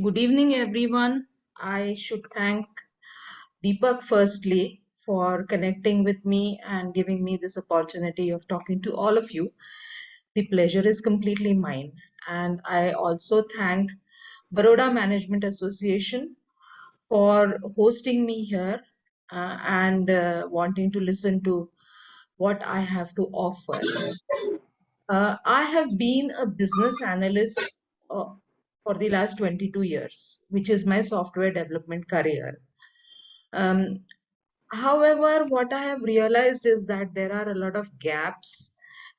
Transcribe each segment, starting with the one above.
Good evening, everyone. I should thank Deepak firstly for connecting with me and giving me this opportunity of talking to all of you. The pleasure is completely mine. And I also thank Baroda Management Association for hosting me here and wanting to listen to what I have to offer. I have been a business analyst for the last 22 years, which is my software development career. Um, However, what I have realized is that there are a lot of gaps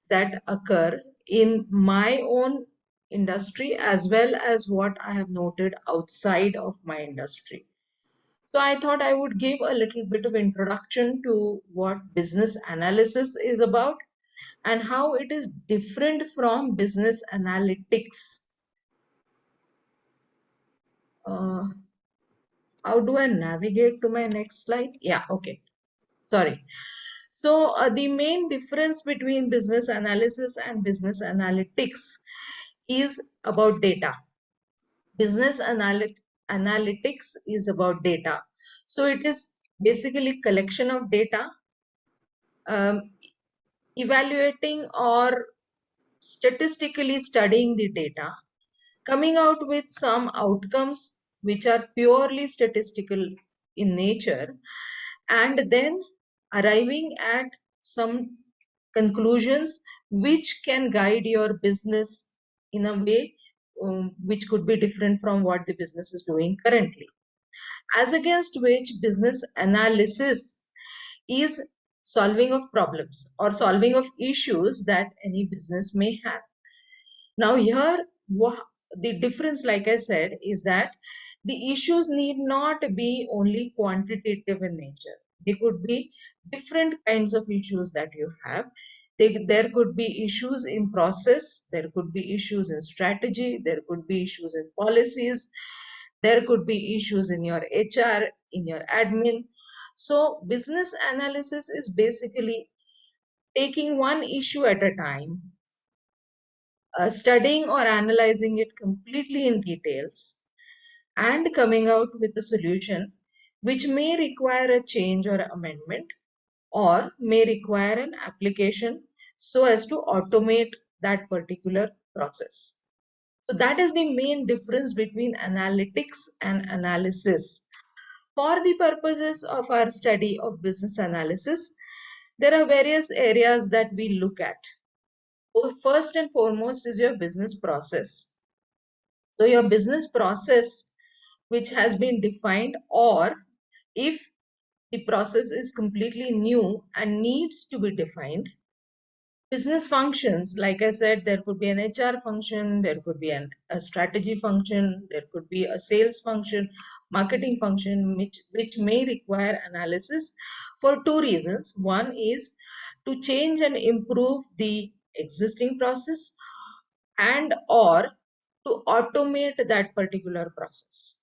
that occur in my own industry as well as what I have noted outside of my industry. So I thought I would give a little bit of introduction to what business analysis is about and how it is different from business analytics. Uh, how do I navigate to my next slide? Yeah, okay. Sorry. So the main difference between business analysis and business analytics is about data. Analytics is about data. So it is basically collection of data, um, evaluating or statistically studying the data, coming out with some outcomes which are purely statistical in nature, and then arriving at some conclusions which can guide your business in a way which could be different from what the business is doing currently. As against which business analysis is solving of problems or solving of issues that any business may have. Now, here, the difference, like I said, is that the issues need not be only quantitative in nature. They could be different kinds of issues that you have. There could be issues in process, there could be issues in strategy, there could be issues in policies, there could be issues in your HR, in your admin. So, business analysis is basically taking one issue at a time, studying or analyzing it completely in details and coming out with a solution which may require a change or amendment or may require an application so as to automate that particular process. So that is the main difference between analytics and analysis. For the purposes of our study of business analysis, there are various areas that we look at. First and foremost is your business process. So your business process, which has been defined, or if the process is completely new and needs to be defined, business functions, like I said, there could be an HR function, there could be a strategy function, there could be a sales function, marketing function, which may require analysis for two reasons. One is to change and improve the existing process and or to automate that particular process.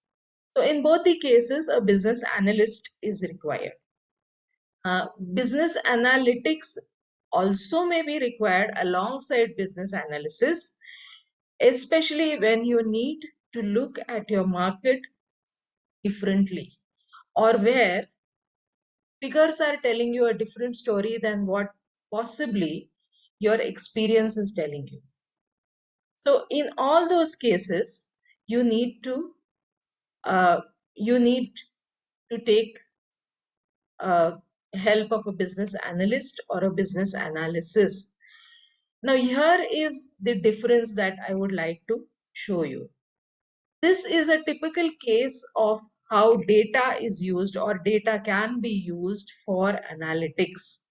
So in both the cases, a business analyst is required. Business analytics also may be required alongside business analysis, especially when you need to look at your market differently or where figures are telling you a different story than what possibly your experience is telling you. So in all those cases, you need to uh, you need to take help of a business analyst or a business analysis. Now, here is the difference that I would like to show you. This is a typical case of how data is used or data can be used for analytics.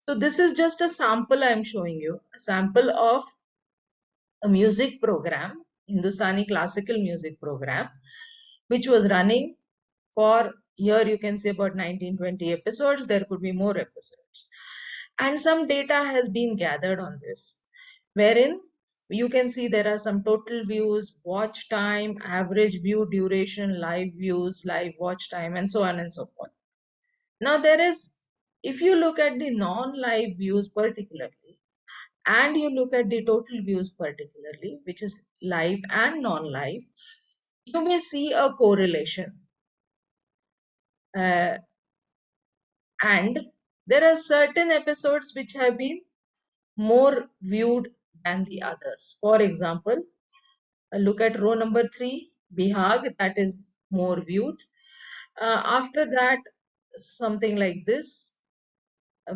So this is just a sample I'm showing you, a sample of a music program, Hindustani classical music program, which was running for, here you can say, about 19-20 episodes. There could be more episodes. And some data has been gathered on this, wherein you can see there are some total views, watch time, average view duration, live views, live watch time, and so on and so forth. Now there is, if you look at the non-live views particularly, and you look at the total views particularly, which is live and non-live, you may see a correlation. Uh, and there are certain episodes which have been more viewed than the others. For example, look at row number 3, Bihag, that is more viewed. After that, something like this,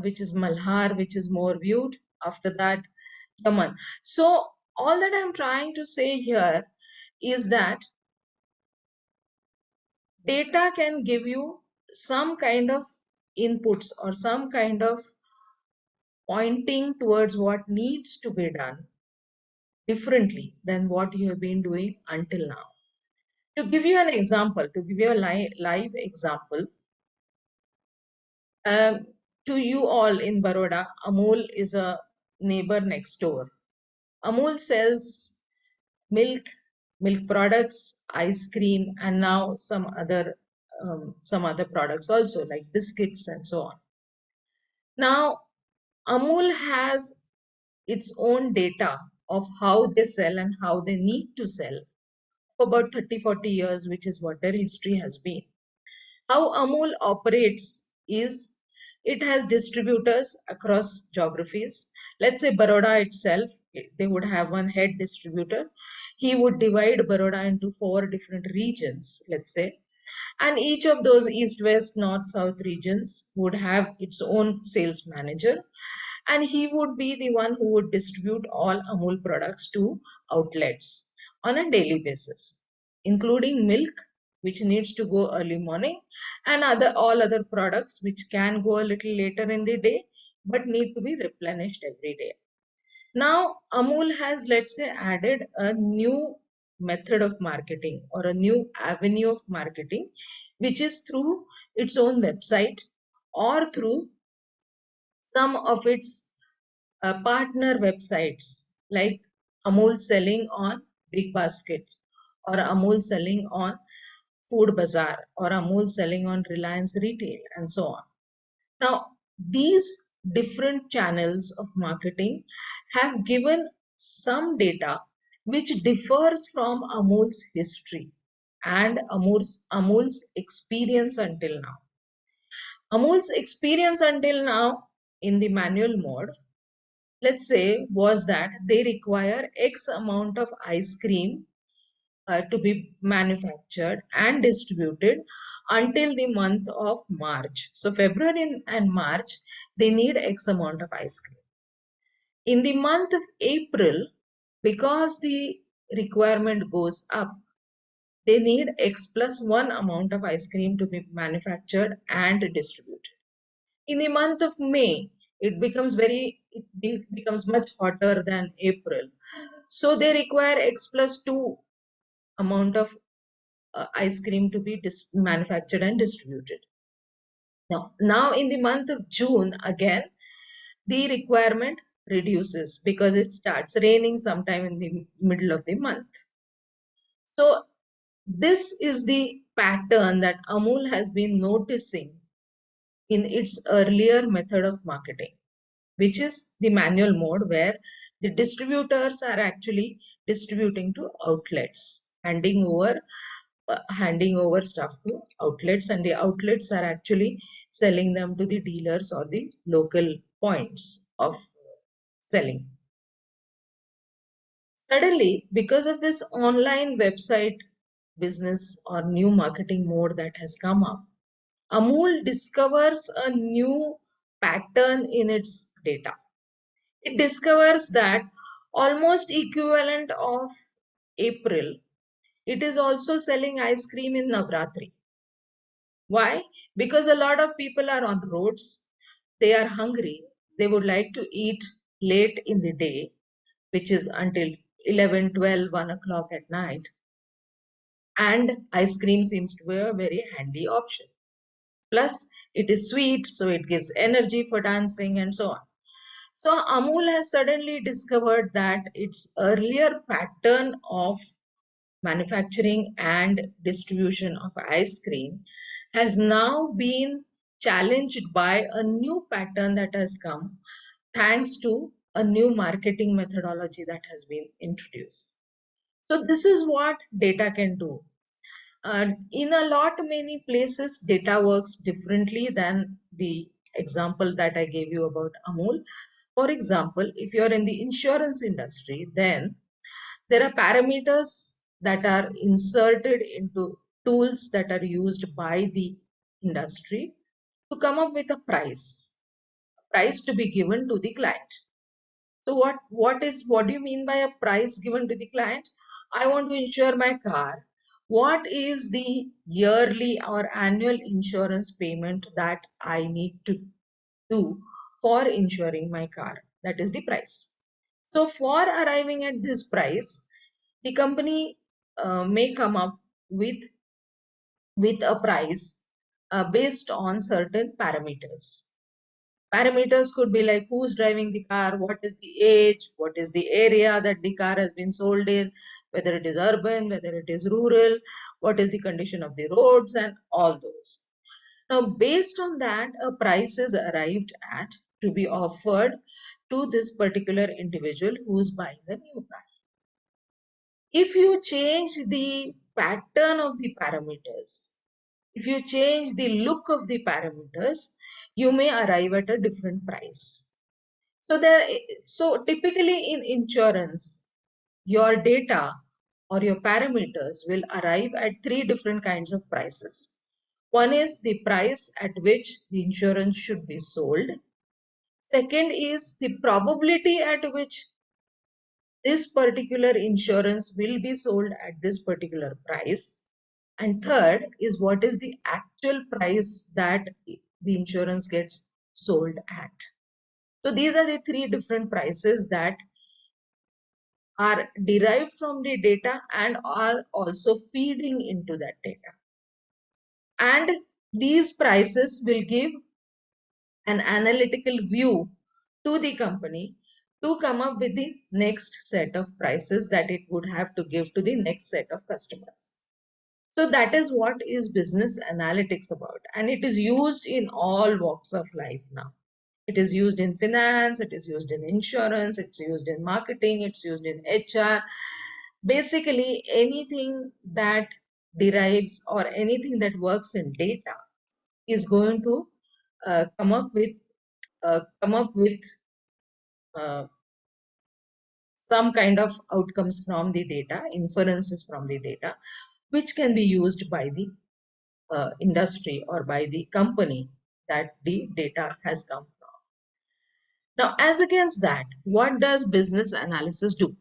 which is Malhar, which is more viewed. After that, Yaman. So, all that I'm trying to say here is that data can give you some kind of inputs or some kind of pointing towards what needs to be done differently than what you have been doing until now. To give you an example, to give you a live example, um, to you all in Baroda, Amul is a neighbor next door. Amul sells milk, milk products, ice cream, and now some other products also like biscuits and so on. Now, Amul has its own data of how they sell and how they need to sell for about 30-40 years, which is what their history has been. How Amul operates is it has distributors across geographies. Let's say Baroda itself, they would have one head distributor. He would divide Baroda into 4 different regions, let's say. And each of those east, west, north, south regions would have its own sales manager. And he would be the one who would distribute all Amul products to outlets on a daily basis, including milk, which needs to go early morning, and all other products which can go a little later in the day but need to be replenished every day. Now, Amul has, let's say, added a new method of marketing or a new avenue of marketing, which is through its own website or through some of its partner websites like Amul selling on Big Basket or Amul selling on Food Bazaar or Amul selling on Reliance Retail and so on. Now, these different channels of marketing have given some data which differs from Amul's history and Amul's experience until now. Amul's experience until now in the manual mode, let's say, was that they require X amount of ice cream to be manufactured and distributed until the month of March. So February and March, they need X amount of ice cream. In the month of April, because the requirement goes up, they need X plus 1 amount of ice cream to be manufactured and distributed. In the month of May, it becomes much hotter than April. So they require X plus 2 amount of ice cream to be manufactured and distributed. Now in the month of June, again, the requirement reduces because it starts raining sometime in the middle of the month. So this is the pattern that Amul has been noticing in its earlier method of marketing, which is the manual mode where the distributors are actually distributing to outlets, handing over stuff to outlets, and the outlets are actually selling them to the dealers or the local points of selling. Suddenly, because of this online website business or new marketing mode that has come up, Amul discovers a new pattern in its data. It discovers that almost equivalent of April, it is also selling ice cream in Navratri. Why? Because a lot of people are on roads, they are hungry, they would like to eat late in the day, which is until 11, 12, 1 o'clock at night. And ice cream seems to be a very handy option. Plus, it is sweet, so it gives energy for dancing and so on. So, Amul has suddenly discovered that its earlier pattern of manufacturing and distribution of ice cream has now been challenged by a new pattern that has come thanks to a new marketing methodology that has been introduced. So, this is what data can do. In a lot many places, data works differently than the example that I gave you about Amul. For example, if you're in the insurance industry, then there are parameters that are inserted into tools that are used by the industry to come up with a price to be given to the client. So what do you mean by a price given to the client? I want to insure my car. What is the yearly or annual insurance payment that I need to do for insuring my car? That is the price. So for arriving at this price, the company may come up with a price based on certain parameters. Parameters could be like who's driving the car, what is the age, what is the area that the car has been sold in, whether it is urban, whether it is rural, what is the condition of the roads, and all those. Now, based on that, a price is arrived at to be offered to this particular individual who is buying the new car. If you change the pattern of the parameters, if you change the look of the parameters, you may arrive at a different price. So typically in insurance, your data or your parameters will arrive at three different kinds of prices. One is the price at which the insurance should be sold. Second is the probability at which this particular insurance will be sold at this particular price. And third is what is the actual price that the insurance gets sold at. So these are the three different prices that are derived from the data and are also feeding into that data. And these prices will give an analytical view to the company to come up with the next set of prices that it would have to give to the next set of customers. So that is what is business analytics about. And it is used in all walks of life now. It is used in finance, it is used in insurance, it's used in marketing, it's used in HR. Basically, anything that derives or anything that works in data is going to come up with uh, some kind of outcomes from the data, inferences from the data, which can be used by the industry or by the company that the data has come from. Now, as against that, what does business analysis do?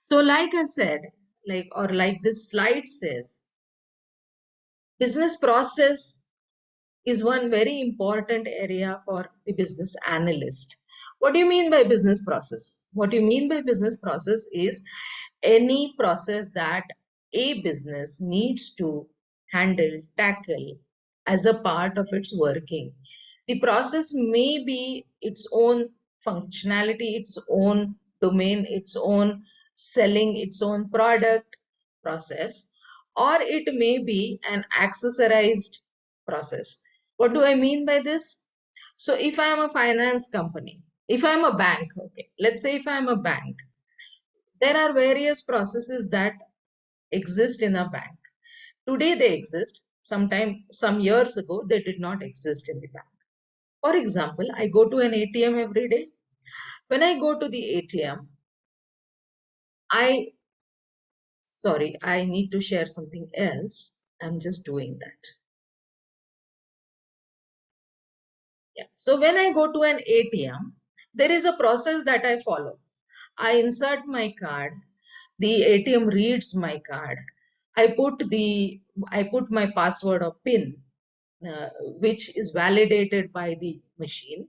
So, like I said, like this slide says, business process is one very important area for the business analyst. What do you mean by business process? What you mean by business process is any process that a business needs to handle, tackle as a part of its working. The process may be its own functionality, its own domain, its own selling, its own product process, or it may be an accessorized process. What do I mean by this? So if I am a finance company, if I am a bank, okay, let's say if I am a bank, there are various processes that exist in a bank. Today they exist. Some years ago, they did not exist in the bank. For example, I go to an ATM every day. When I go to the ATM, I, sorry, I need to share something else. I'm just doing that. Yeah. So when I go to an ATM, there is a process that I follow. I insert my card. The ATM reads my card. I put the I put my password or PIN, uh, which is validated by the machine.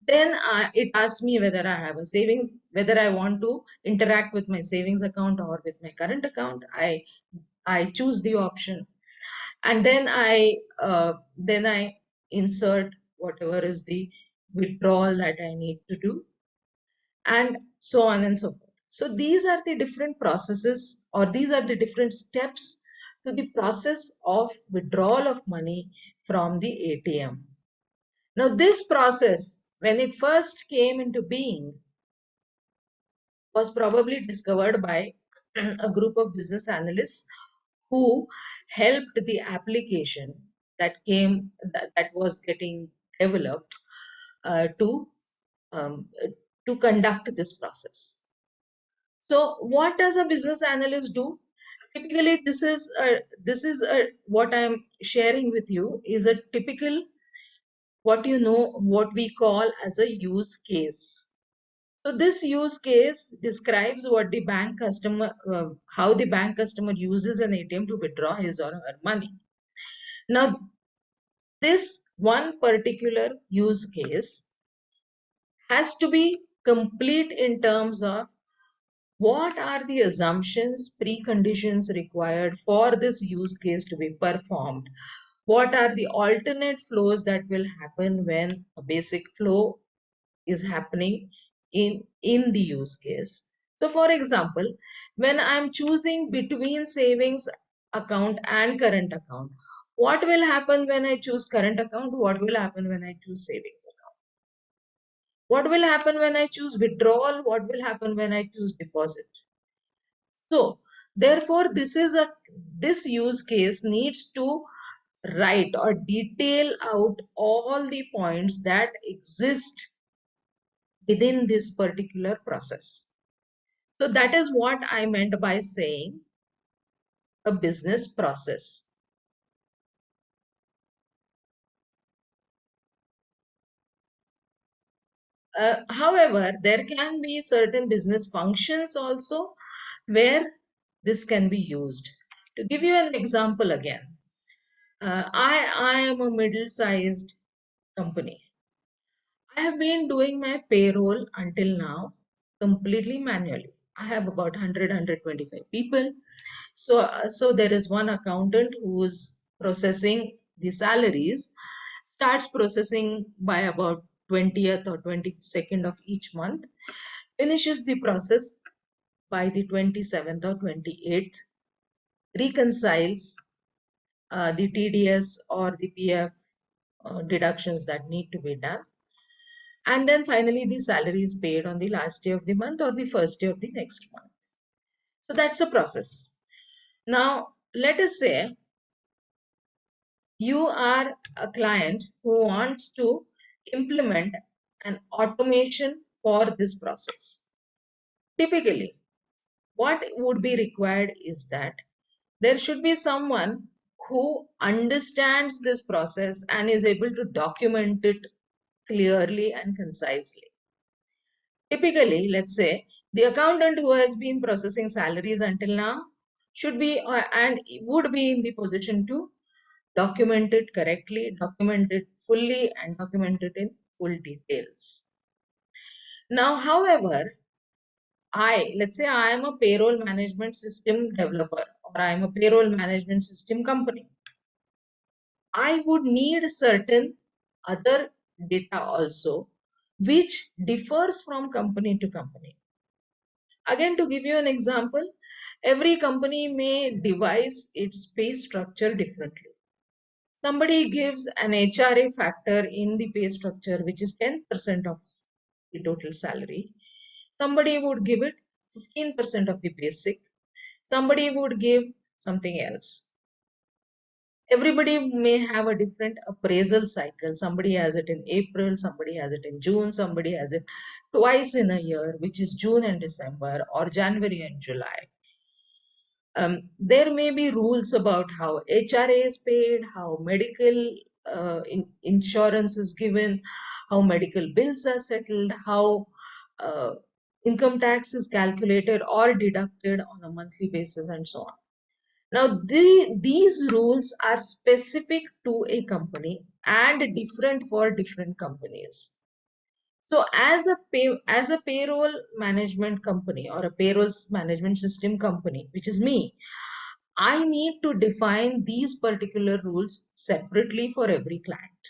Then it asks me whether I have a savings, whether I want to interact with my savings account or with my current account. I choose the option, and then I insert whatever is the withdrawal that I need to do, and so on and so forth. So these are the different processes, or these are the different steps to the process of withdrawal of money from the ATM. Now, this process, when it first came into being, was probably discovered by a group of business analysts who helped the application that was getting developed uh, to um, to conduct this process. So what does a business analyst do? Typically, what I'm sharing with you is a typical, what we call as a use case. So this use case describes what the bank customer, how the bank customer uses an ATM to withdraw his or her money. Now, this one particular use case has to be complete in terms of what are the assumptions, preconditions required for this use case to be performed. What are the alternate flows that will happen when a basic flow is happening in the use case. So for example, when I'm choosing between savings account and current account, what will happen when I choose current account? What will happen when I choose savings account? What will happen when I choose withdrawal? What will happen when I choose deposit? So therefore, this use case needs to write or detail out all the points that exist within this particular process. So that is what I meant by saying a business process. However, there can be certain business functions also where this can be used. To give you an example again, I am a middle-sized company. I have been doing my payroll until now completely manually. I have about 100 people. So there is one accountant who's processing the salaries, starts processing by about 20th or 22nd of each month, finishes the process by the 27th or 28th, reconciles the TDS or the PF deductions that need to be done, and then finally the salary is paid on the last day of the month or the first day of the next month. So that's a process. Now, let us say you are a client who wants to implement an automation for this process. Typically, what would be required is that there should be someone who understands this process and is able to document it clearly and concisely. Typically, let's say the accountant who has been processing salaries until now should be and would be in the position to document it correctly, document it fully, and document it in full details. Now, however, let's say I am a payroll management system developer or I am a payroll management system company. I would need certain other data also, which differs from company to company. Again, to give you an example, every company may devise its pay structure differently. Somebody gives an HRA factor in the pay structure, which is 10% of the total salary. Somebody would give it 15% of the basic. Somebody would give something else. Everybody may have a different appraisal cycle. Somebody has it in April, somebody has it in June, somebody has it twice in a year, which is June and December, or January and July. There may be rules about how HRA is paid, how medical insurance is given, how medical bills are settled, how uh, income tax is calculated or deducted on a monthly basis, and so on. Now, these rules are specific to a company and different for different companies. So, as a payroll management company or a payroll management system company, which is me, I need to define these particular rules separately for every client.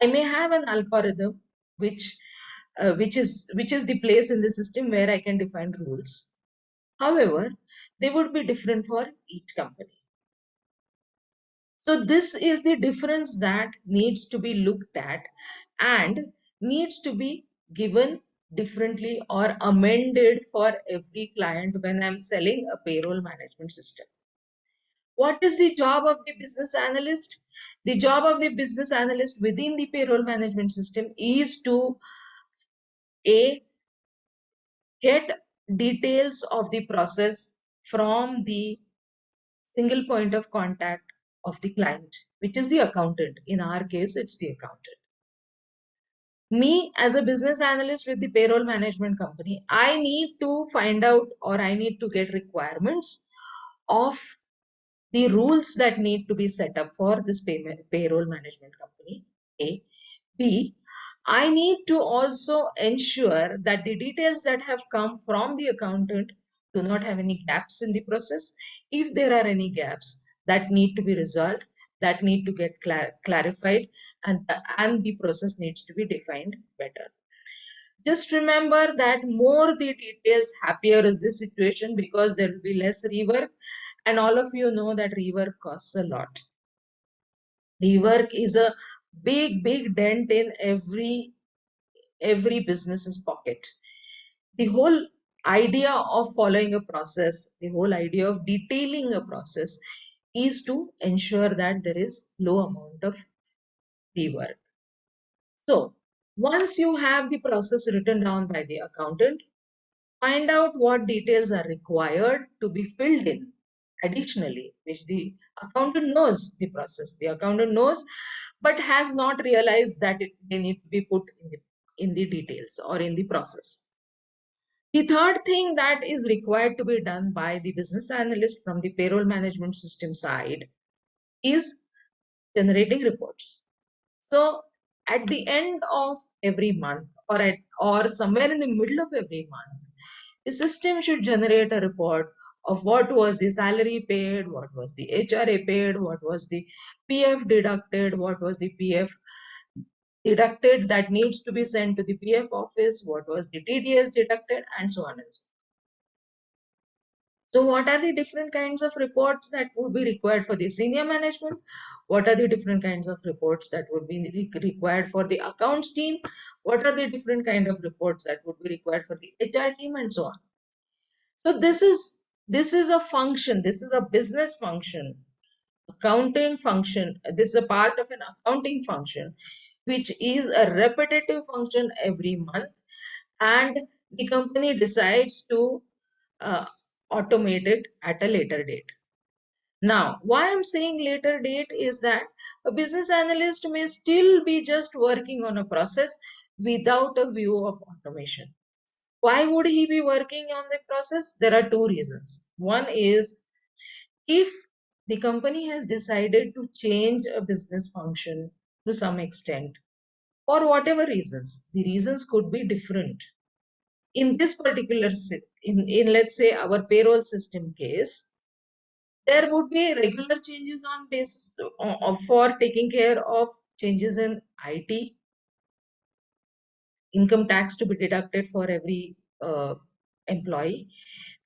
I may have an algorithm which which is the place in the system where I can define rules. However, they would be different for each company. So this is the difference that needs to be looked at and needs to be given differently or amended for every client when I'm selling a payroll management system. What is the job of the business analyst? The job of the business analyst within the payroll management system is to A, get details of the process from the single point of contact of the client, which is the accountant. In our case, it's the accountant. Me as a business analyst with the payroll management company, I need to find out, or I need to get requirements of the rules that need to be set up for this payroll management company. A. B. I need to also ensure that the details that have come from the accountant do not have any gaps in the process. If there are any gaps that need to be resolved, that need to get clarified, and the process needs to be defined better. Just remember that more the details, happier is the situation, because there will be less rework, and all of you know that rework costs a lot. Rework is a big dent in every business's pocket. The whole idea of following a process, the whole idea of detailing a process is to ensure that there is low amount of rework. So once you have the process written down by the accountant, find out what details are required to be filled in additionally, which the accountant knows the process. The accountant knows, but has not realized that they need to be put in the details or in the process. The third thing that is required to be done by the business analyst from the payroll management system side is generating reports. So at the end of every month, or somewhere in the middle of every month, the system should generate a report of what was the salary paid, what was the HRA paid, what was the PF deducted, what was the PF deducted that needs to be sent to the PF office, what was the TDS deducted, and so on and so on. So what are the different kinds of reports that would be required for the senior management? What are the different kinds of reports that would be required for the accounts team? What are the different kind of reports that would be required for the HR team, and so on? So this is a function. This is a business function, accounting function. This is a part of an accounting function, which is a repetitive function every month, and the company decides to uh, automate it at a later date. Now, why I'm saying later date is that a business analyst may still be just working on a process without a view of automation. Why would he be working on the process? There are two reasons. One is, if the company has decided to change a business function to some extent, for whatever reasons, the reasons could be different. In this particular, in let's say our payroll system case, there would be regular changes on basis for taking care of changes in IT, income tax to be deducted for every employee.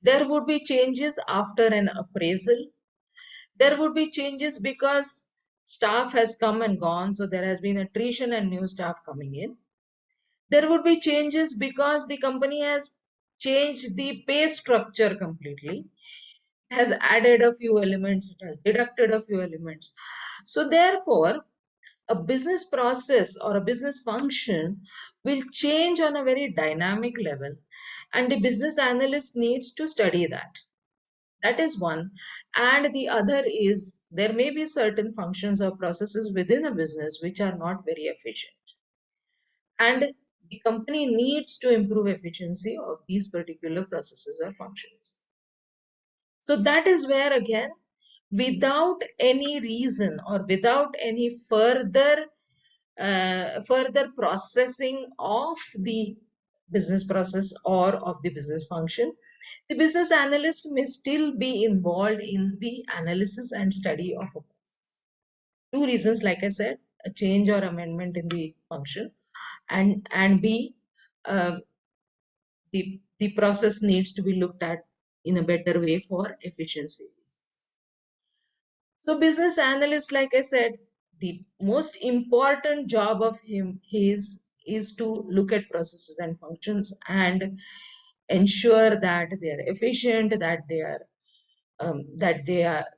There would be changes after an appraisal. There would be changes because staff has come and gone, so there has been attrition and new staff coming in. There would be changes because the company has changed the pay structure completely, has added a few elements, it has deducted a few elements. So therefore, a business process or a business function will change on a very dynamic level, and the business analyst needs to study that. That is one. And the other is, there may be certain functions or processes within a business which are not very efficient, and the company needs to improve efficiency of these particular processes or functions. So that is where, again, without any reason or without any further processing of the business process or of the business function, the business analyst may still be involved in the analysis and study of a process. Two reasons, like I said, a change or amendment in the function, and B, uh, the process needs to be looked at in a better way for efficiency. So business analyst, like I said, the most important job of him is to look at processes and functions and ensure that they are efficient, that they are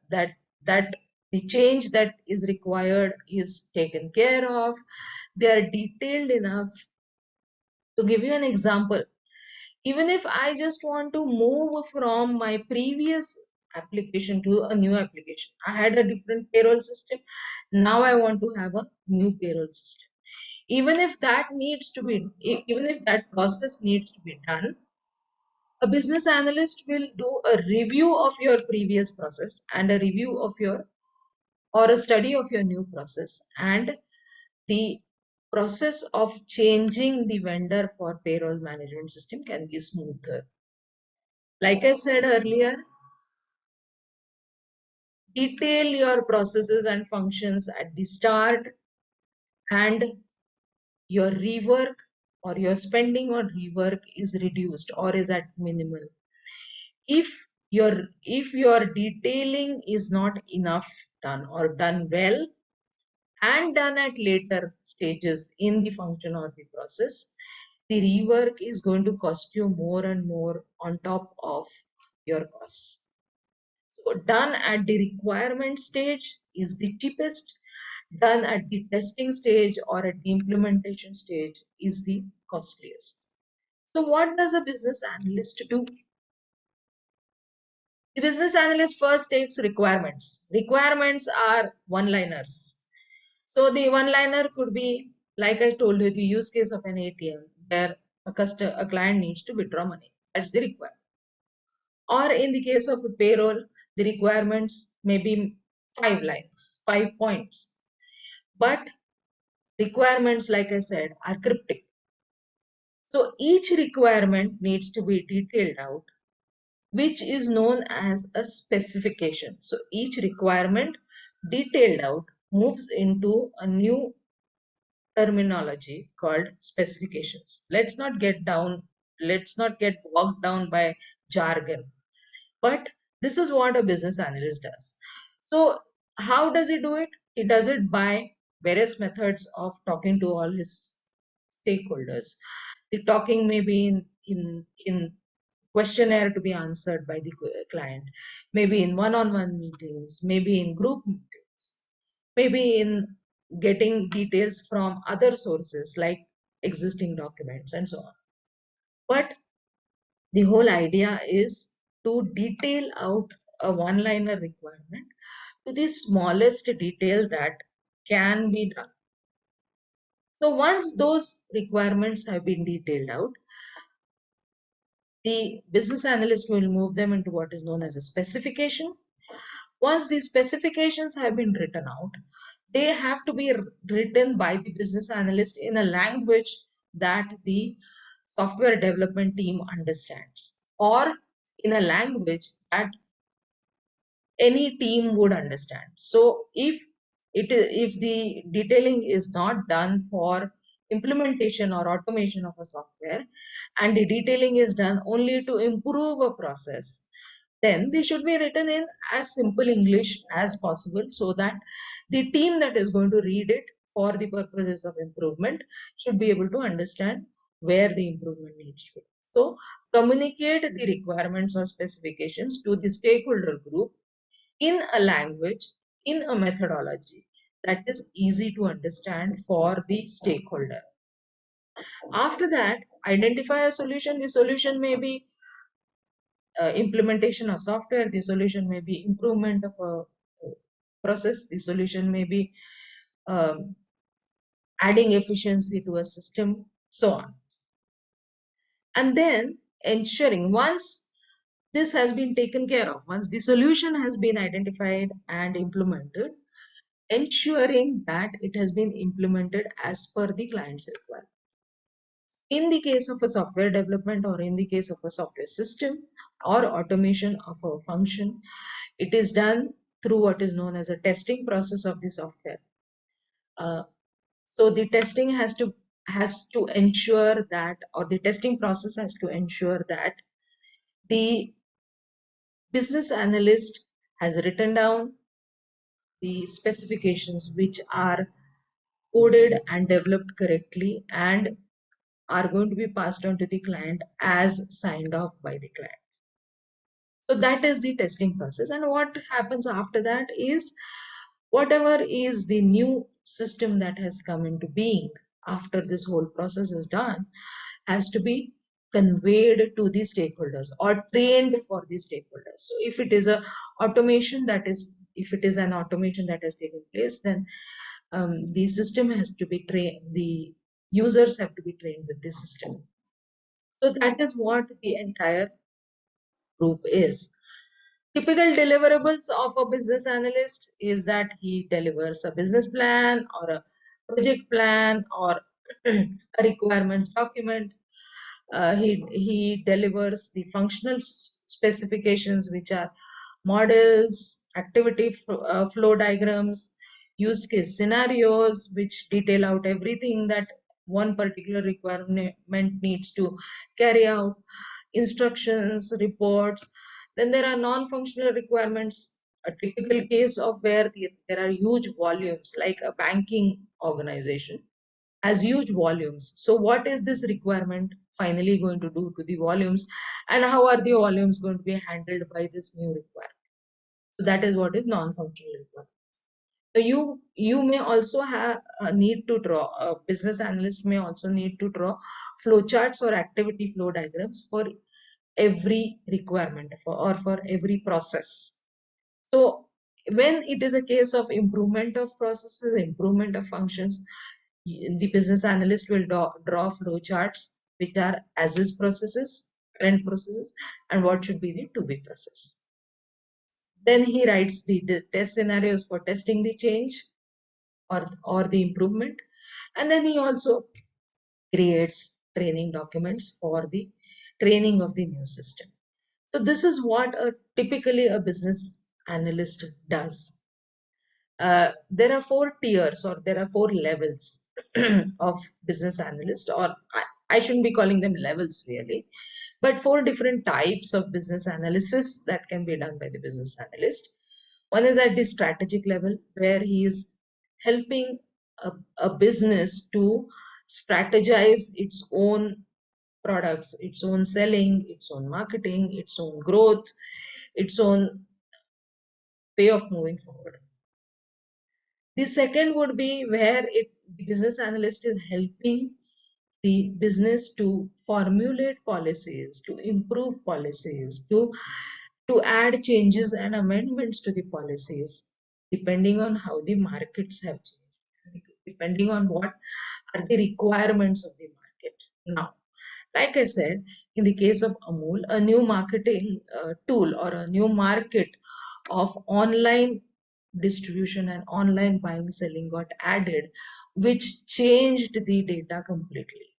that that the change that is required is taken care of. They are detailed enough. To give you an example, even if I just want to move from my previous application to a new application, I had a different payroll system. Now I want to have a new payroll system. Even if that needs to be, even if that process needs to be done, a business analyst will do a review of your previous process and a review of your or a study of your new process, and the process of changing the vendor for payroll management system can be smoother. Like I said earlier, detail your processes and functions at the start, and your rework or your spending on rework is reduced or is at minimal. If your detailing is not enough done or done well and done at later stages in the function or the process, the rework is going to cost you more and more on top of your costs. So done at the requirement stage is the cheapest. Done at the testing stage or at the implementation stage is the costliest. So what does a business analyst do? The business analyst first takes requirements. Requirements are one-liners. So the one-liner could be, like I told you, the use case of an ATM where a client needs to withdraw money. That's the requirement. Or in the case of a payroll, the requirements may be 5 lines, 5 points. But requirements, like I said, are cryptic. So each requirement needs to be detailed out, which is known as a specification. So each requirement detailed out moves into a new terminology called specifications. Let's not get bogged down by jargon. But this is what a business analyst does. So how does he do it? He does it by various methods of talking to all his stakeholders. The talking may be in questionnaire to be answered by the client, maybe in one-on-one meetings, maybe in group meetings, maybe in getting details from other sources like existing documents and so on. But the whole idea is to detail out a one-liner requirement to the smallest detail that can be done. So once those requirements have been detailed out, the business analyst will move them into what is known as a specification. Once these specifications have been written out, they have to be written by the business analyst in a language that the software development team understands, or in a language that any team would understand. So if the detailing is not done for implementation or automation of a software, and the detailing is done only to improve a process, then they should be written in as simple English as possible so that the team that is going to read it for the purposes of improvement should be able to understand where the improvement needs to be. So communicate the requirements or specifications to the stakeholder group in a language, in a methodology that is easy to understand for the stakeholder. After that, identify a solution. The solution may be implementation of software, the solution may be improvement of a process, the solution may be um, adding efficiency to a system, so on. And then ensuring once this has been taken care of, once the solution has been identified and implemented, ensuring that it has been implemented as per the client's requirement. In the case of a software development or in the case of a software system or automation of a function, it is done through what is known as a testing process of the software. So the testing has to ensure that, or the testing process has to ensure that the business analyst has written down the specifications which are coded and developed correctly and are going to be passed on to the client as signed off by the client. So that is the testing process. And what happens after that is whatever is the new system that has come into being after this whole process is done has to be conveyed to the stakeholders or trained for the stakeholders. So if it is a automation that is, if it is an automation that has taken place, then the system has to be trained, the users have to be trained with the system. So that is what the entire group is. Typical deliverables of a business analyst is that he delivers a business plan or a project plan or a requirements document. He delivers the functional specifications, which are models, activity flow diagrams, use case scenarios, which detail out everything that one particular requirement needs to carry out, instructions, reports. Then there are non-functional requirements, a typical case of where there are huge volumes, like a banking organization has huge volumes. So what is this requirement finally going to do to the volumes, and how are the volumes going to be handled by this new requirement? So that is what is non-functional requirement. So you may also have need to draw, a business analyst may also need to draw flowcharts or activity flow diagrams for every requirement or for every process. So when it is a case of improvement of processes, improvement of functions, the business analyst will draw flow charts which are as is processes, current processes, and what should be the to be process. Then he writes the test scenarios for testing the change or the improvement, and then he also creates training documents for the training of the new system. So this is what typically a business analyst does. There are four tiers, or there are four levels of business analyst, or I shouldn't be calling them levels really, but four different types of business analysis that can be done by the business analyst. One is at the strategic level, where he is helping a business to strategize its own products, its own selling, its own marketing, its own growth, its own way of moving forward. The second would be where the business analyst is helping the business to formulate policies, to improve policies, to add changes and amendments to the policies, depending on how the markets have changed, depending on what are the requirements of the market. Now, like I said, in the case of Amul, a new marketing tool or a new market of online distribution and online buying selling got added, which changed the data completely.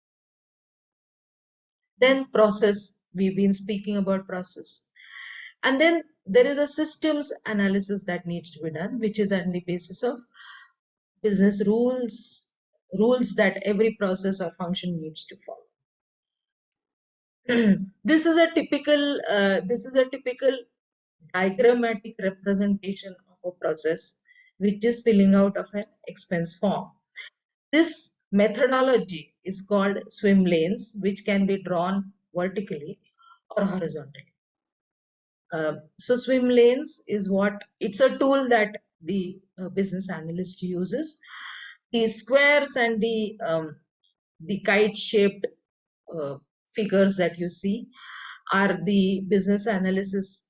Then process, we've been speaking about process. And then there is a systems analysis that needs to be done, which is on the basis of business rules that every process or function needs to follow. This is a typical diagrammatic representation of a process, which is filling out of an expense form. This methodology is called swim lanes, which can be drawn vertically or horizontally. So swim lanes is what, it's a tool that the business analyst uses. The squares and the kite shaped uh, figures that you see are the business analysis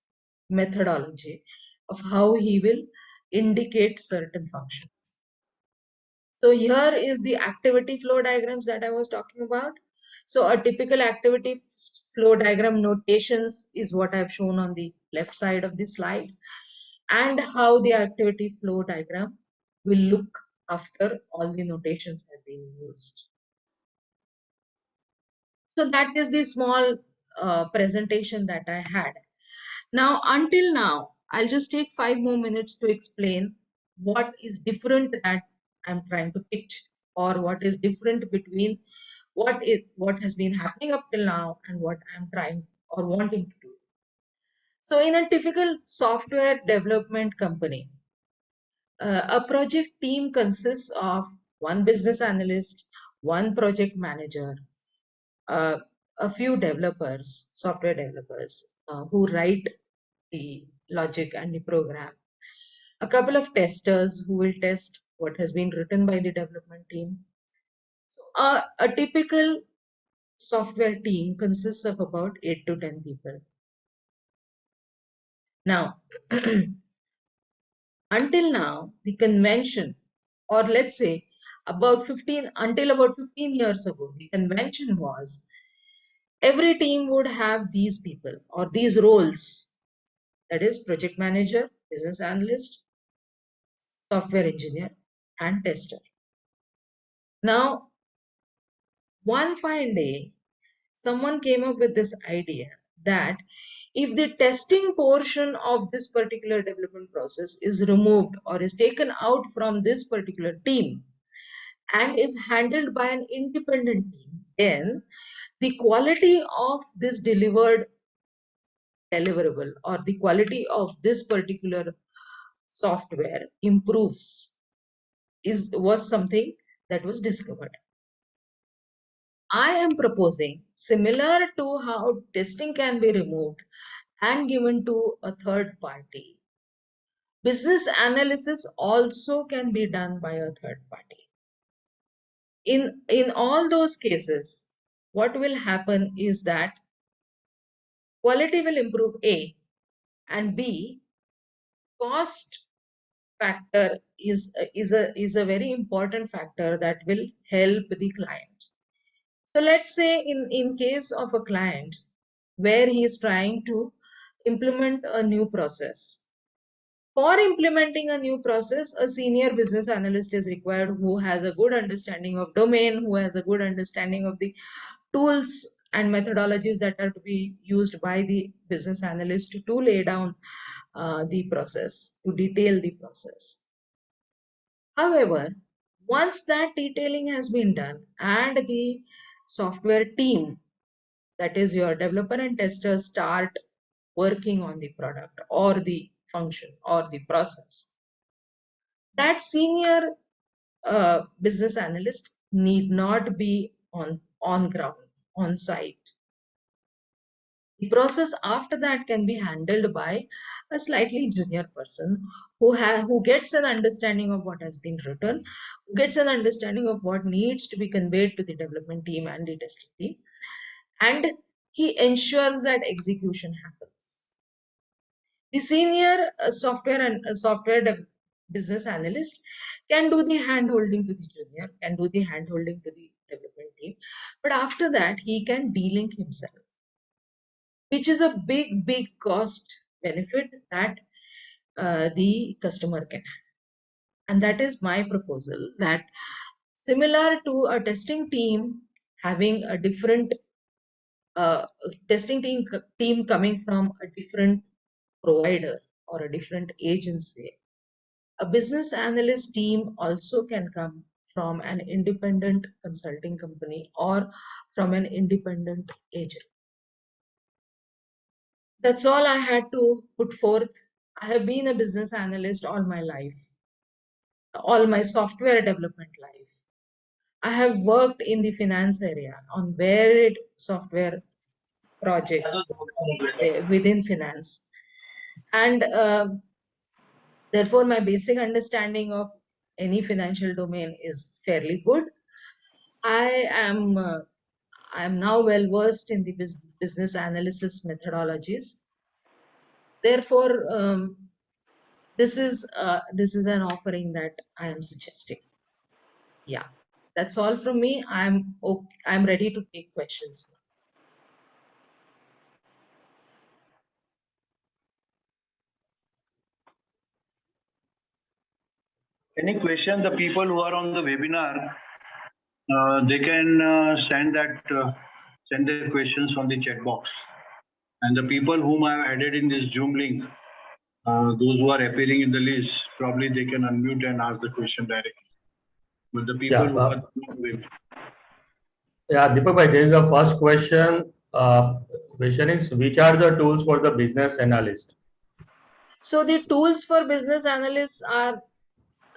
methodology of how he will indicate certain functions. So here is the activity flow diagrams that I was talking about. So a typical activity flow diagram notations is what I've shown on the left side of the slide, and how the activity flow diagram will look after all the notations have been used. So that is the small presentation that I had. Now, until now, I'll just take 5 more minutes to explain what is different that I'm trying to pitch, or what is different between what has been happening up till now and what I'm trying or wanting to do. So, in a typical software development company, a project team consists of one business analyst, one project manager, uh, a few developers, software developers who write the logic and the program, a couple of testers who will test what has been written by the development team. A typical software team consists of about 8 to 10 people. Now, until now, the convention, or let's say until about 15 years ago, the convention was every team would have these people or these roles, that is, project manager, business analyst, software engineer, and tester. Now, one fine day, someone came up with this idea that if the testing portion of this particular development process is removed or is taken out from this particular team and is handled by an independent team, then the quality of this deliverable or the quality of this particular software improves is was something that was discovered. I am proposing similar to how testing can be removed and given to a third party. Business analysis also can be done by a third party. In all those cases, what will happen is that quality will improve A, and B, cost factor is a very important factor that will help the client. So let's say in case of a client where he is trying to implement a new process. For implementing a new process, a senior business analyst is required who has a good understanding of domain, who has a good understanding of the tools and methodologies that are to be used by the business analyst to lay down the process, to detail the process. However, once that detailing has been done and the software team, that is your developer and tester, start working on the product or the function or the process, that senior business analyst need not be on ground, on site. The process after that can be handled by a slightly junior person who gets an understanding of what has been written, who gets an understanding of what needs to be conveyed to the development team and the testing team, and he ensures that execution happens. The senior business analyst can do the hand holding to the junior, can do the hand holding to the development team, but after that he can de-link himself, which is a big cost benefit that the customer can have. And that is my proposal, that similar to a testing team having a different uh, team coming from a different provider or a different agency, a business analyst team also can come from an independent consulting company or from an independent agent. That's all I had to put forth. I have been a business analyst all my life, all my software development life. I have worked in the finance area on varied software projects within finance. And therefore, my basic understanding of any financial domain is fairly good. I am now well versed in the business analysis methodologies. Therefore, this is an offering that I am suggesting. Yeah, that's all from me. I'm ready to take questions. Any question? The people who are on the webinar, they can send their questions on the chat box. And the people whom I have added in this Zoom link, those who are appearing in the list, probably they can unmute and ask the question directly. But the people who are Deepak bhai, there is a first question. Question is, which are the tools for the business analyst? So the tools for business analysts are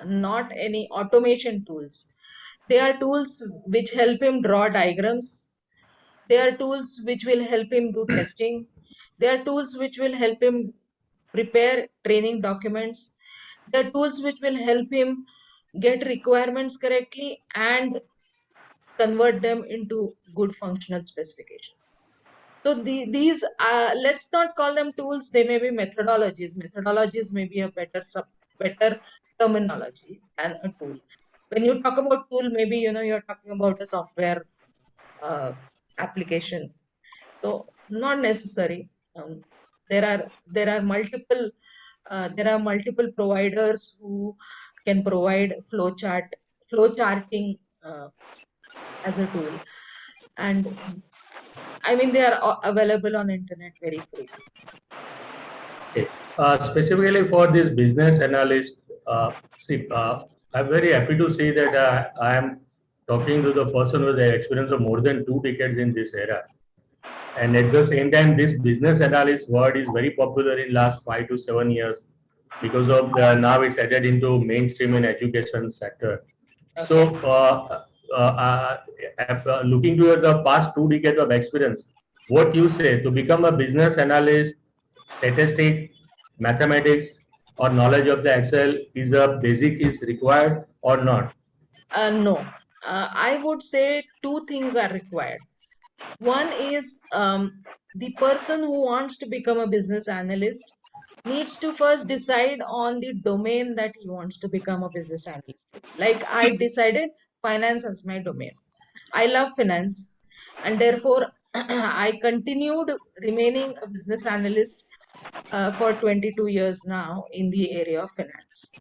not any automation tools. They are tools which help him draw diagrams. They are tools which will help him do testing. They are tools which will help him prepare training documents. The tools which will help him get requirements correctly and convert them into good functional specifications. So these let's not call them tools; they may be methodologies. Methodologies may be a better terminology than a tool. When you talk about tool, maybe you're talking about a software uh, application. So not necessary. There are multiple providers who can provide flow charting as a tool, and I mean they are available on internet very freely. Okay. Specifically for this business analyst, see, I'm very happy to see that I am talking to the person with the experience of more than 2 decades in this era. And at the same time, this business analyst word is very popular in last 5 to 7 years because of now it's added into mainstream in education sector. Okay. So, looking towards the past 2 decades of experience, what you say to become a business analyst, statistic, mathematics, or knowledge of the Excel is a basic is required or not? No, I would say two things are required. One is the person who wants to become a business analyst needs to first decide on the domain that he wants to become a business analyst. Like I decided finance as my domain. I love finance, and therefore I continued remaining a business analyst for 22 years now in the area of finance.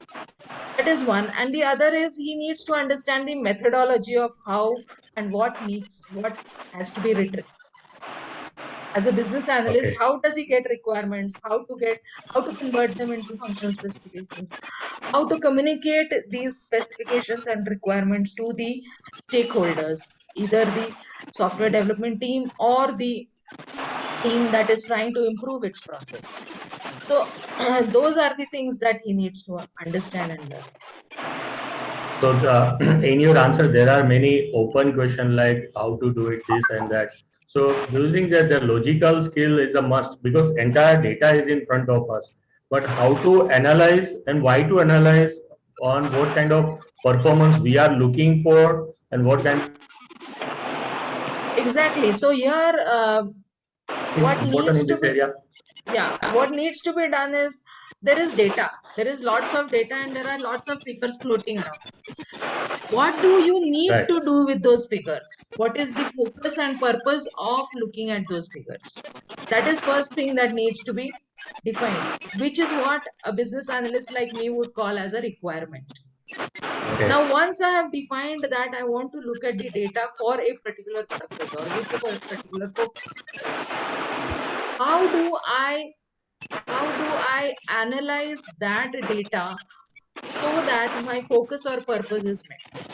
That is one. And the other is he needs to understand the methodology of how and what has to be written. As a business analyst, Okay. how does he get requirements, how to convert them into functional specifications, how to communicate these specifications and requirements to the stakeholders, either the software development team or the team that is trying to improve its process. So those are the things that he needs to understand and learn. So in your answer, there are many open questions like how to do it, this and that. So do you think that the logical skill is a must because entire data is in front of us? But how to analyze and why to analyze on what kind of performance we are looking for and what kind Exactly. So here, of what important needs in to this be area? yeah, what needs to be done is there is data. There is lots of data and there are lots of figures floating around. What do you need Right. to do with those figures? What is the focus and purpose of looking at those figures? That is first thing that needs to be defined, which is what a business analyst like me would call as a requirement. Okay. Now, once I have defined that I want to look at the data for a particular purpose or with a particular focus, how do I analyze that data so that my focus or purpose is met?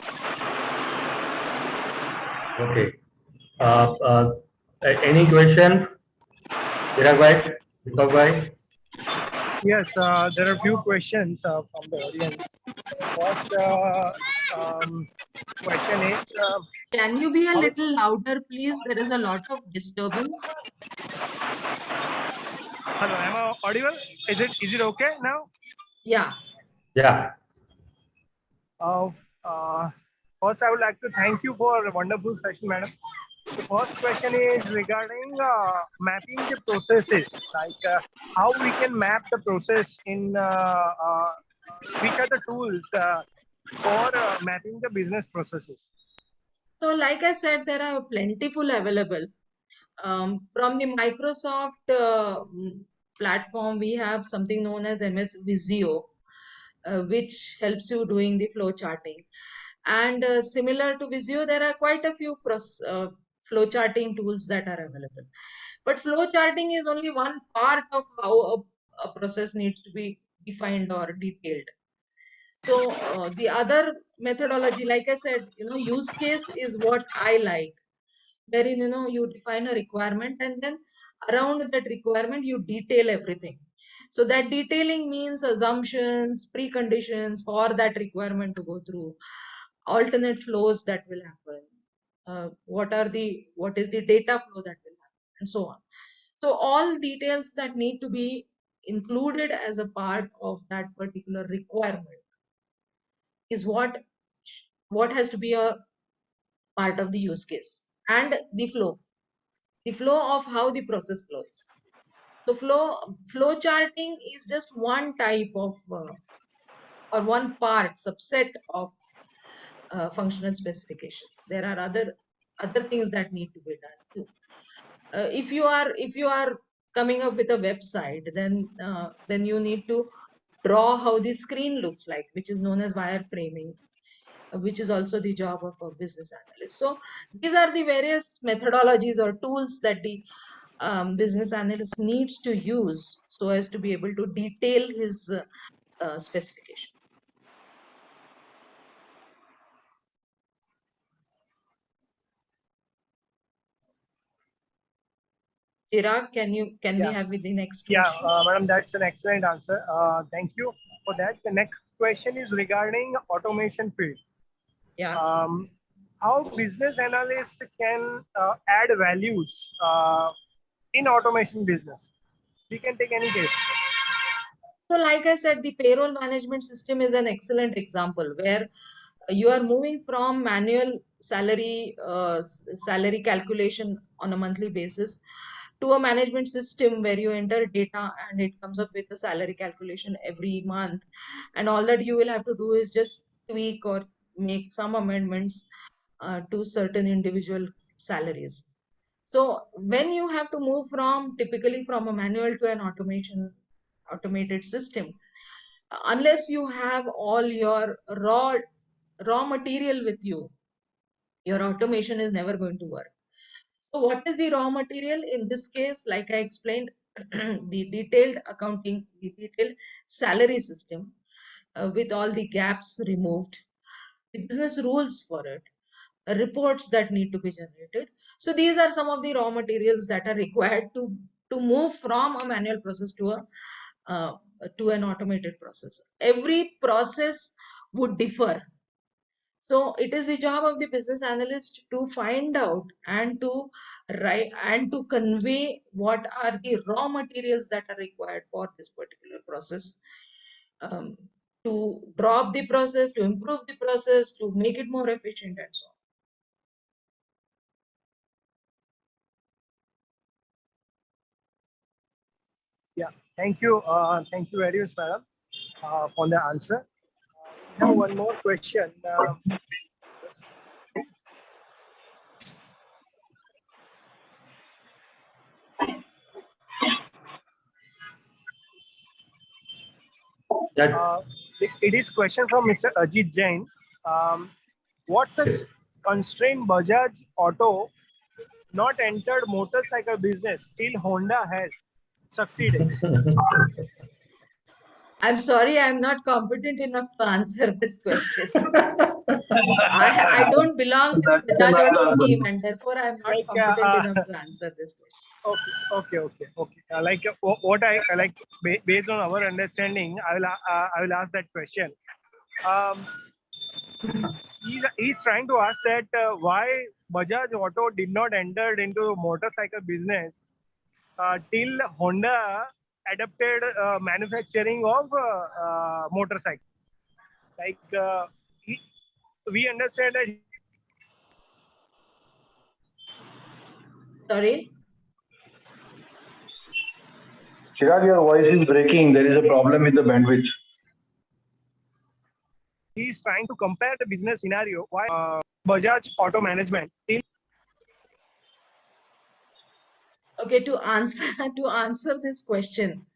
Okay. Uh, uh, any question, Chirag bhai, Deepak bhai? Yes, there are a few questions from the audience. First question is, Can you be a how, little louder, please? There is a lot of disturbance. hello, am I audible? Is it okay now? Yeah. Yeah. Uh, uh, First, I would like to thank you for a wonderful session, madam. The first question is regarding mapping the processes, like how we can map the process in which are the tools for mapping the business processes. So, like I said, there are plentiful available. From the Microsoft platform, we have something known as MS Visio, which helps you doing the flow charting. And similar to Visio, there are quite a few flow charting tools that are available. But flow charting is only one part of how a process needs to be defined or detailed. So the other methodology, like I said, use case is what I like, wherein you define a requirement and then around that requirement you detail everything. So that detailing means assumptions, preconditions for that requirement to go through, alternate flows that will happen, what is the data flow that will happen, and so on. So all details that need to be included as a part of that particular requirement is what has to be a part of the use case, and the flow of how the process flows. So flow charting is just one type of or one part subset of functional specifications. There are other things that need to be done too. If you are coming up with a website, then you need to draw how the screen looks like, which is known as wireframing, which is also the job of a business analyst. So these are the various methodologies or tools that the business analyst needs to use so as to be able to detail his specifications. Chirag, can we have with the next question? Madam, that's an excellent answer. Thank you for that. The next question is regarding automation field. Yeah. How business analyst can add values in automation business? We can take any case. So like I said, the payroll management system is an excellent example where you are moving from manual salary calculation on a monthly basis to a management system where you enter data and it comes up with a salary calculation every month, and all that you will have to do is just tweak or make some amendments to certain individual salaries. So when you have to move from typically from a manual to an automated system, unless you have all your raw material with you, your automation is never going to work. So what is the raw material? In this case, like I explained, the detailed accounting, the detailed salary system with all the gaps removed, the business rules for it, reports that need to be generated. So these are some of the raw materials that are required to move from a manual process uh, to an automated process. Every process would differ. So it is the job of the business analyst to find out and to write and to convey what are the raw materials that are required for this particular process, um, to drop the process, to improve the process, to make it more efficient, and so on. Yeah, thank you. Thank you very much, madam, for the answer. We have one more question. It is question from Mr. Ajit Jain. What's a constraint Bajaj Auto not entered motorcycle business, still Honda has succeeded? I'm sorry, I'm not competent enough to answer this question. I don't belong to the Bajaj Auto team, and therefore I'm not competent enough to answer this question. Okay. What I like based on our understanding, I will ask that question. He's trying to ask that why Bajaj Auto did not enter into motorcycle business till Honda adapted manufacturing of motorcycles. Like we understand that. Sorry? Chirag, your voice is breaking. There is a problem with the bandwidth. He is trying to compare the business scenario. Why Bajaj Auto Management? Okay, to answer this question,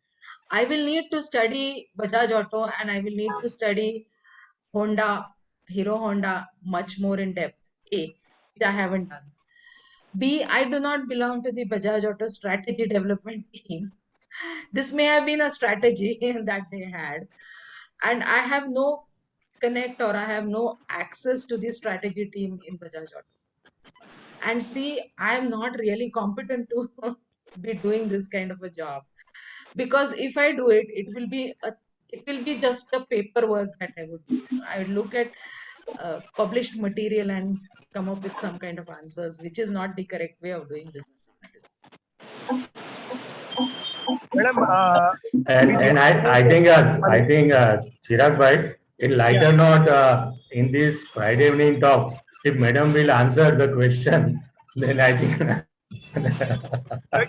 I will need to study Bajaj Auto and I will need to study Hero Honda much more in depth. A, which I haven't done. B, I do not belong to the Bajaj Auto strategy development team. This may have been a strategy that they had, and I have no connect or I have no access to the strategy team in Bajaj Auto. And C, I am not really competent to be doing this kind of a job, because if I do it, it will be just a paperwork that I would do. I would look at published material and come up with some kind of answers, which is not the correct way of doing business analysis. Madam, And I think Chirag bhai, in lighter note, in this Friday evening talk, if Madam will answer the question, then I think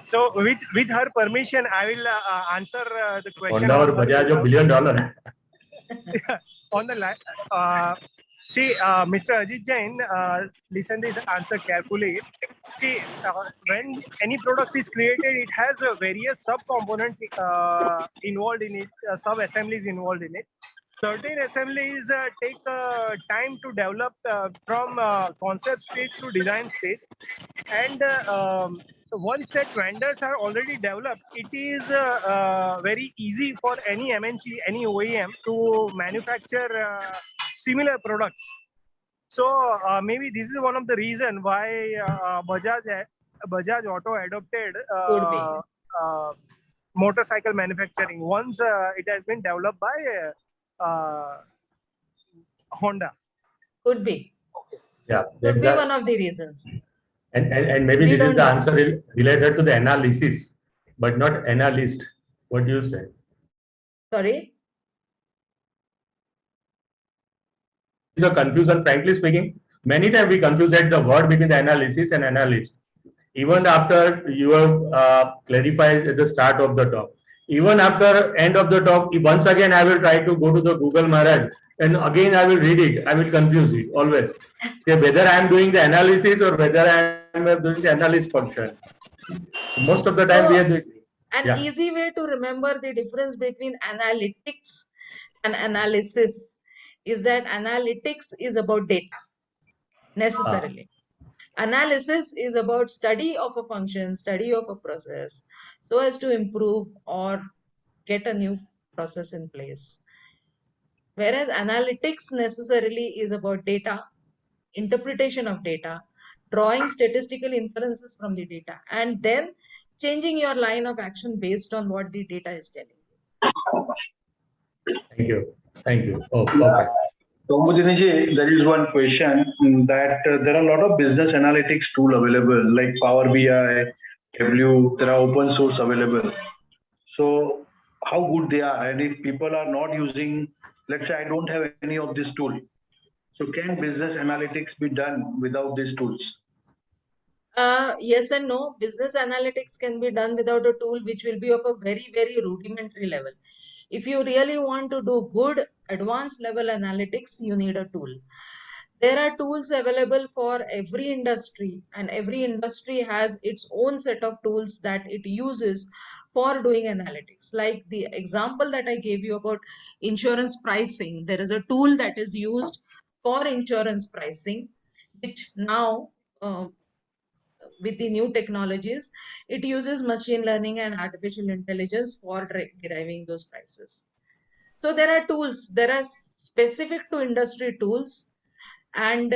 so with her permission, I will answer the question Honda on or her Bajaj behalf. $1 billion. On the line. See, Mr. Ajit Jain, listen this answer carefully. See, when any product is created, it has various sub-components involved in it, sub-assemblies involved in it. Certain assemblies take time to develop from concept stage to design stage. And once that vendors are already developed, it is very easy for any MNC, any OEM to manufacture similar products. So maybe this is one of the reason why Bajaj Auto adopted Could be. motorcycle manufacturing once it has been developed by Honda. Could be. Yeah, Could that's be the, one of the reasons. and maybe We this is don't the know. answer related to the analysis, but not analyst. What do you say? Sorry. The confusion, frankly speaking, many times we confuse the word between the analysis and analyst. Even after you have clarified at the start of the talk, even after end of the talk, once again I will try to go to the Google Maharaj and again I will read it. I will confuse it always. Whether I am doing the analysis or whether I am doing the analyst function. Most of the time we So, are doing. an Yeah. easy way to remember the difference between analytics and analysis is that analytics is about data, necessarily. Analysis is about study of a function, study of a process, so as to improve or get a new process in place. Whereas analytics necessarily is about data, interpretation of data, drawing statistical inferences from the data, and then changing your line of action based on what the data is telling you. Thank you. Thank you. Oh, perfect. Kaumudi ji, there is one question that there are a lot of business analytics tool available like Power BI, W, there are open source available. So how good they are, and if people are not using, let's say I don't have any of this tool, so can business analytics be done without these tools? Yes and no. Business analytics can be done without a tool which will be of a very, very rudimentary level. If you really want to do good advanced level analytics, you need a tool. There are tools available for every industry, and every industry has its own set of tools that it uses for doing analytics. Like the example that I gave you about insurance pricing, there is a tool that is used for insurance pricing, which now with the new technologies, it uses machine learning and artificial intelligence for deriving those prices. So there are tools, there are specific to industry tools, and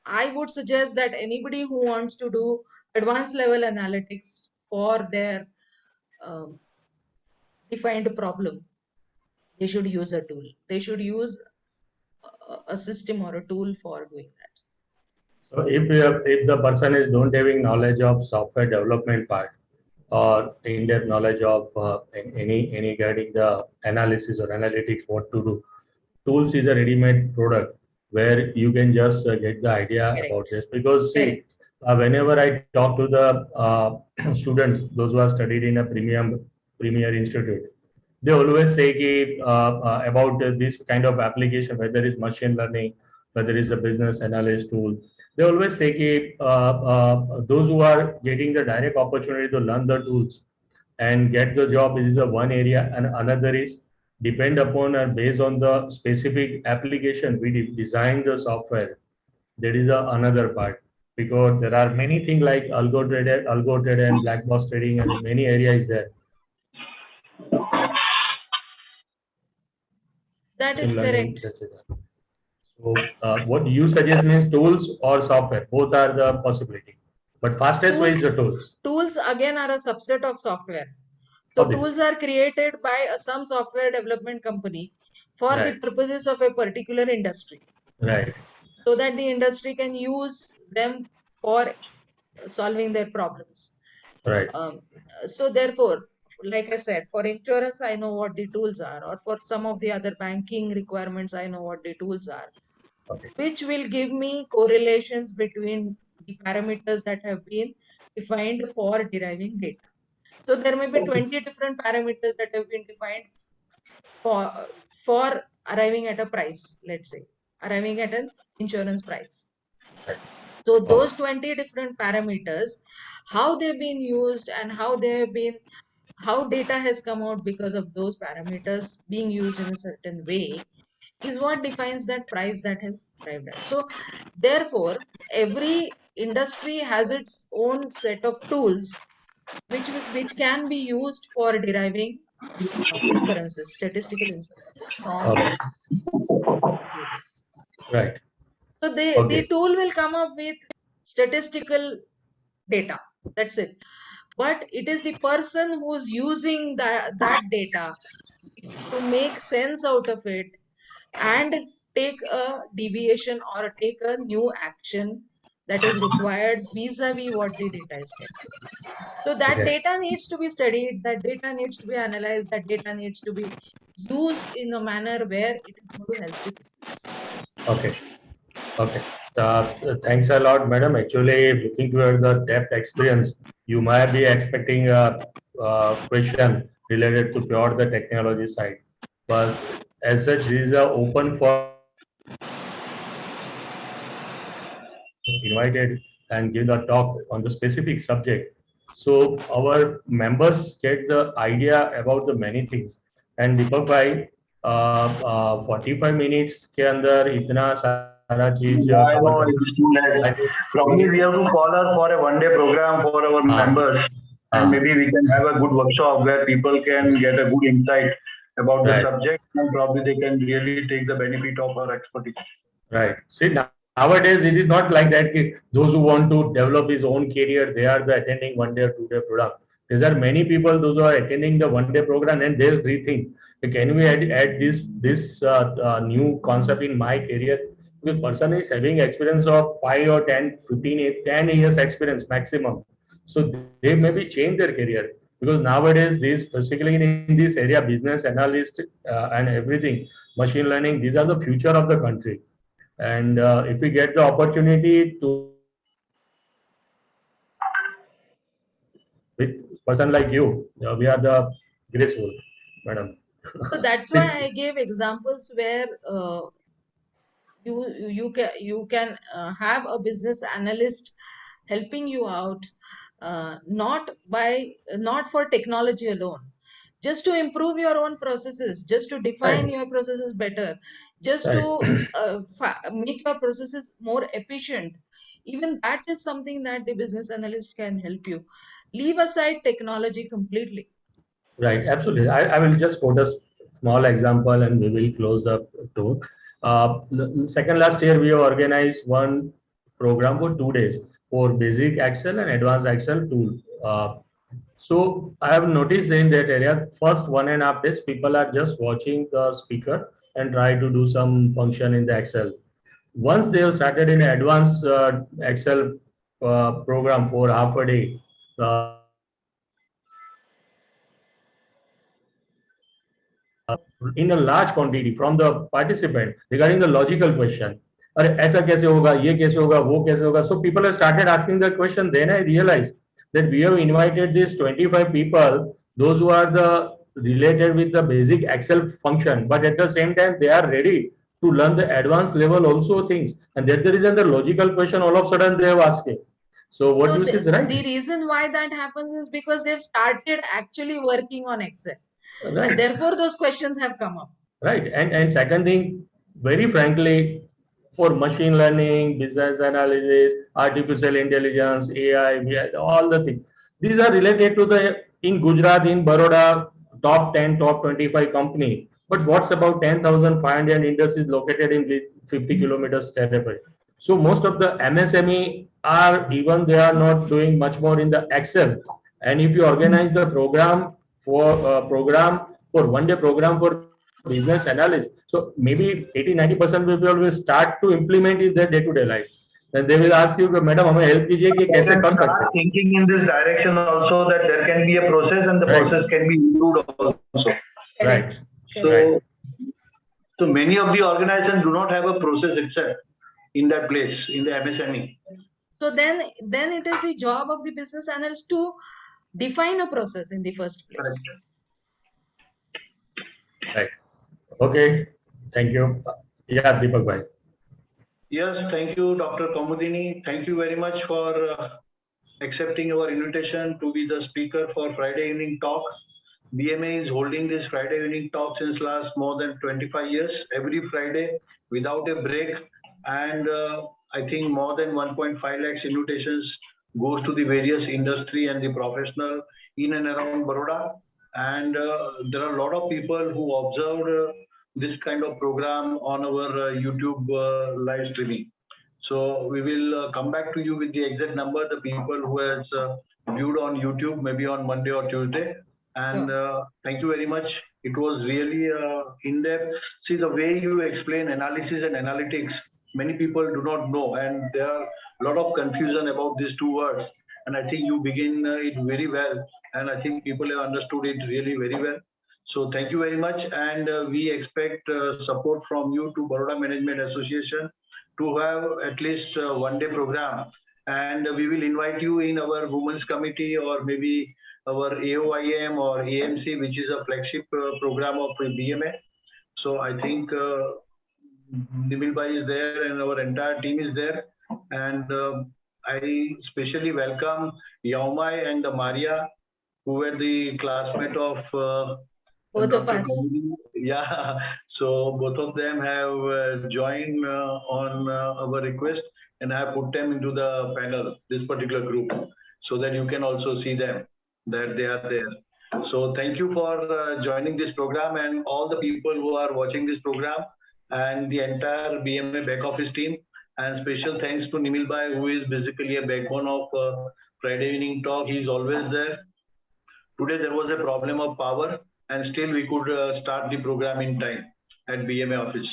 I would suggest that anybody who wants to do advanced level analytics for their um, defined problem, they should use a tool. They should use a system or a tool for doing that. So if the person is don't having knowledge of software development part or in-depth knowledge of any regarding the analysis or analytics, what to do, tools is a ready-made product where you can just get the idea about Correct. this. Because see, Correct. whenever I talk to the students, those who are studied in a premier institute, they always say about this kind of application, whether it's machine learning, whether it's a business analyst tool. They always say those who are getting the direct opportunity to learn the tools and get the job is a one area, and another is depend upon and based on the specific application we design the software. There is another part, because there are many things like algo trade and black box trading and many areas there. That Machine is learning, correct. etc. So what you suggest means tools or software, both are the possibility. But fastest way is the tools. Tools again are a subset of software. So Okay. tools are created by some software development company for the Right. purposes of a particular industry, Right. so that the industry can use them for solving their problems. Right. So therefore, like I said, for insurance, I know what the tools are, or for some of the other banking requirements, I know what the tools are, Okay. which will give me correlations between the parameters that have been defined for deriving data. So there may be 20 different parameters that have been defined for arriving at a price, let's say, arriving at an insurance price. So those 20 different parameters, how they've been used and how data has come out because of those parameters being used in a certain way is what defines that price that has arrived at. So therefore, every industry has its own set of tools which can be used for deriving inferences, statistical inferences from Okay. data. Right. So the Okay. tool will come up with statistical data. That's it. But it is the person who's using that data to make sense out of it and take a deviation or take a new action that is required vis-a-vis what the data is telling. So that Okay. data needs to be studied, that data needs to be analyzed, that data needs to be used in a manner where it is going to help the business. Okay. Okay. Thanks a lot, madam. Actually, looking toward the depth experience, you might be expecting a question related to pure the technology side. But as such, these are open for invited and give the talk on the specific subject. So our members get the idea about the many things. And Deepak bhai, 45 minutes के अंदर इतना सारा चीज I cover know कर it's too late. I think Probably we have to call her for a one-day program for our members, and हाँ, maybe we can have a good workshop where people can get a good insight about the right. subject, and probably they can really take the benefit of our expertise. Right. See, nowadays it is not like that. Those who want to develop his own career, they are the attending 1 day or 2 day program. There are many people those who are attending the 1 day program and they rethink. Can we add this new concept in my career? Because person is having experience of 5 or 10, 15, 10 years experience maximum. So they maybe change their career because nowadays this particularly in this area, business analyst and everything, machine learning, these are the future of the country. And if we get the opportunity to with person like you, we are the graceful, madam. So that's why Since I gave examples where you can have a business analyst helping you out, not for technology alone, just to improve your own processes, just to define right, your processes better, just to right, make your processes more efficient. Even that is something that the business analyst can help you. Leave aside technology completely. right, absolutely. I will just quote a small example and we will close up talk. Second last year, we organized one program for 2 days for basic Excel and advanced Excel tool. So I have noticed in that area, first 1.5 days, people are just watching the speaker and try to do some function in the Excel. Once they have started in advanced Excel program for half a day, uh, in a large quantity from the participant regarding the logical question. अरे ऐसा कैसे होगा ये कैसे होगा वो कैसे होगा so people have started asking the question then I realized that we have invited these 25 people those who are the related with the basic Excel function but at the same time they are ready to learn the advanced level also things and that the reason the logical question all of a sudden they have asked it. So what So you say is right, the reason why that happens is because they've started actually working on Excel, and right. therefore those questions have come up. Right. And second thing, very frankly, for machine learning, business analysis, artificial intelligence, AI, we all the things. These are related to the in Gujarat, in Baroda, top 10, top 25 company. But what's about 10,500 industries located in this 50 kilometers territory? So most of the MSME are even they are not doing much more in the Excel. And if you organize the program for 1 day program for business analyst, so maybe 80-90% people will start to implement in their day-to-day life. then they will ask you, madam हमें help कीजिए कि कैसे कर सकते Start हैं. thinking in this direction also, that there can be a process and the Right. process can be improved also. Correct. So, Right. so many of the organizations do not have a process itself in that place, in the MSME. So then it is the job of the business analyst to define a process in the first place. Correct. Right. Okay. Thank you. Yeah, Deepak bhai. Yes, thank you, Dr. Kaumudini. Thank you very much for accepting our invitation to be the speaker for Friday evening talk. BMA is holding this Friday evening talk since last more than 25 years, every Friday without a break. And I think more than 1.5 lakhs invitations goes to the various industry and the professional in and around Baroda. And there are a lot of people who observed this kind of program on our YouTube live streaming. So we will come back to you with the exact number, the people who has viewed on YouTube, maybe on Monday or Tuesday. And thank you very much. It was really in-depth. See, the way you explain analysis and analytics, many people do not know, and there are a lot of confusion about these two words. And I think you begin it very well, and I think people have understood it really very well. So thank you very much, and we expect support from you to Baroda Management Association to have at least one day program, and we will invite you in our women's committee or maybe our AOIM or AMC, which is a flagship program of BMA. So I think Nimil Bhai is there and our entire team is there, and I especially welcome Yaumai and Maria, who were the classmate of Both of Dr. us. Kaumudi. Yeah, so both of them have joined on our request, and I have put them into the panel, this particular group, so that you can also see them, that they are there. So thank you for joining this program, and all the people who are watching this program and the entire BMA back office team. And special thanks to Nimil Bhai, who is basically a backbone of Friday evening talk. He is always there. Today there was a problem of power, and still we could start the program in time at BMA office.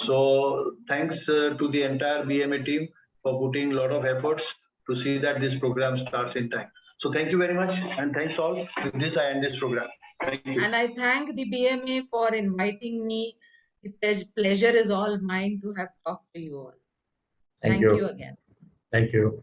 So thanks to the entire BMA team for putting a lot of efforts to see that this program starts in time. So thank you very much, and thanks all. With this, I end this program. Thank you. And I thank the BMA for inviting me. The pleasure is all mine to have talked to you all. Thank Thank you. you again. Thank you.